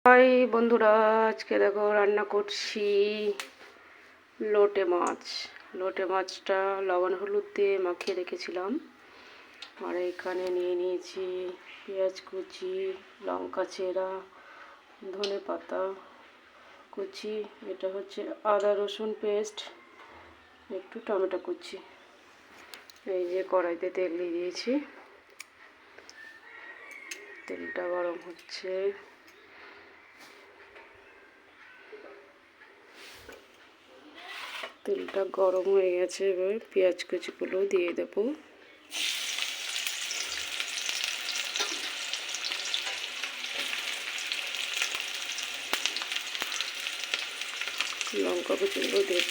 High বন্ধুরা, আজকে দেখো রান্না করছি লোটে মাছ। লোটে মাছটা লবণ হলুদ দিয়ে মাখিয়ে রেখেছিলাম। আর এখানে নিয়ে নিয়েছি পেঁয়াজ কুচি, লঙ্কা চেরা, ধনে পাতা কুচি, এটা হচ্ছে আদা রসুন পেস্ট, একটু টমেটো কুচি। এই যে কড়াইতে তেল দিয়ে দিয়েছি, তেলটা গরম হচ্ছে। তেলটা গরম হয়ে গেছে, এবার পেঁয়াজ কুচিগুলো দিয়ে দেব। লঙ্কা কুচিগুলো দেব।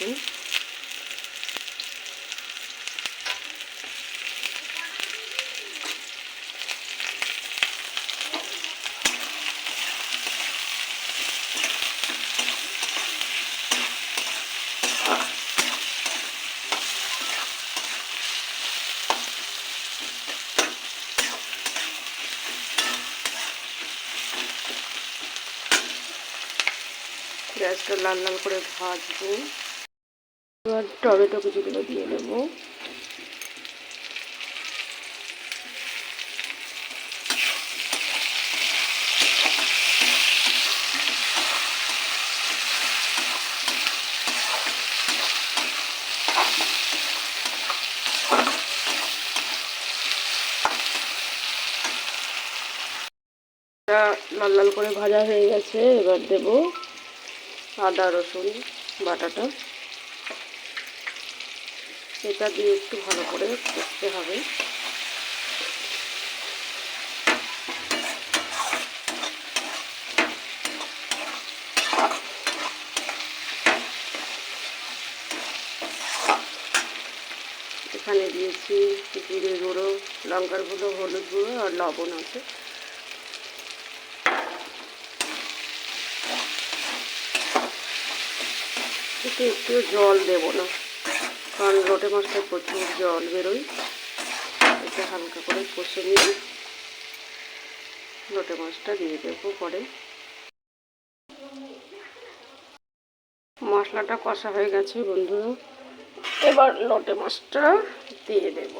পেঁয়াজটা লাল লাল করে ভাজবো। এবার টমেটো কুচিগুলো দিয়ে দেবো। লাল লাল করে ভাজা হয়ে গেছে, এবার দেব আদা রসুন বাটাটা। এটা দিয়ে একটু ভালো করে কষতে হবে। এখানে দিয়েছি জিরে গুঁড়ো, লঙ্কার গুঁড়ো, হলুদ গুঁড়ো আর লবণ আছে। এতে একটু জল দেব না, কারণ লোটে মাছটা প্রচুর জল বেরোয়। এটা হালকা করে কষে নিয়ে লোটে মাছটা দিয়ে দেবো পরে। মশলাটা কষা হয়ে গেছে বন্ধুরা, এবার লোটে মাছটা দিয়ে দেব।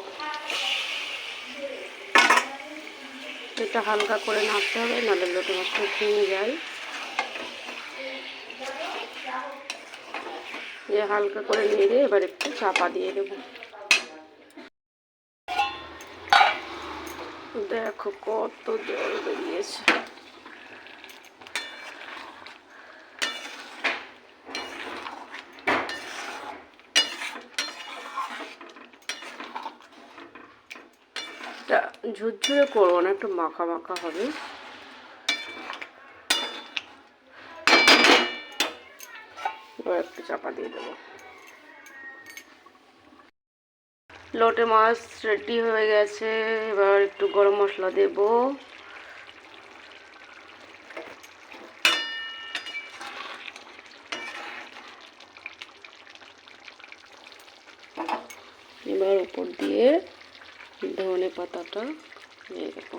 এটা হালকা করে নাড়তে হবে, নাহলে লোটে মাছটা ভেঙে যায়। হালকা করে নেড়ে এবার একটু চাপা দিয়ে দেবো। দেখো কত জল বেরিয়েছে। ঝুরঝুরে করবো না, একটু মাখা মাখা হবে। এবার একটু চাপা দিয়ে দেবো। লোটে মাছ রেডি হয়ে গেছে, এবার একটু গরম মশলা দেব। এবার উপর দিয়ে ধনে পাতাটা দিয়ে দেবো।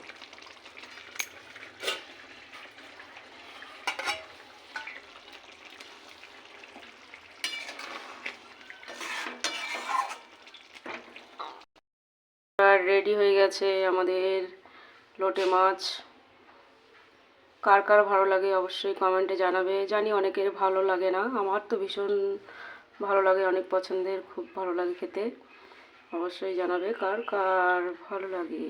আর রেডি হয়ে গেছে আমাদের লোটে মাছ। কার কার ভালো লাগে অবশ্যই কমেন্টে জানাবে। জানি অনেকের ভালো লাগে না, আমার তো ভীষণ ভালো লাগে, অনেক পছন্দের, খুব ভালো লাগে খেতে। অবশ্যই জানাবে কার কার ভালো লাগে।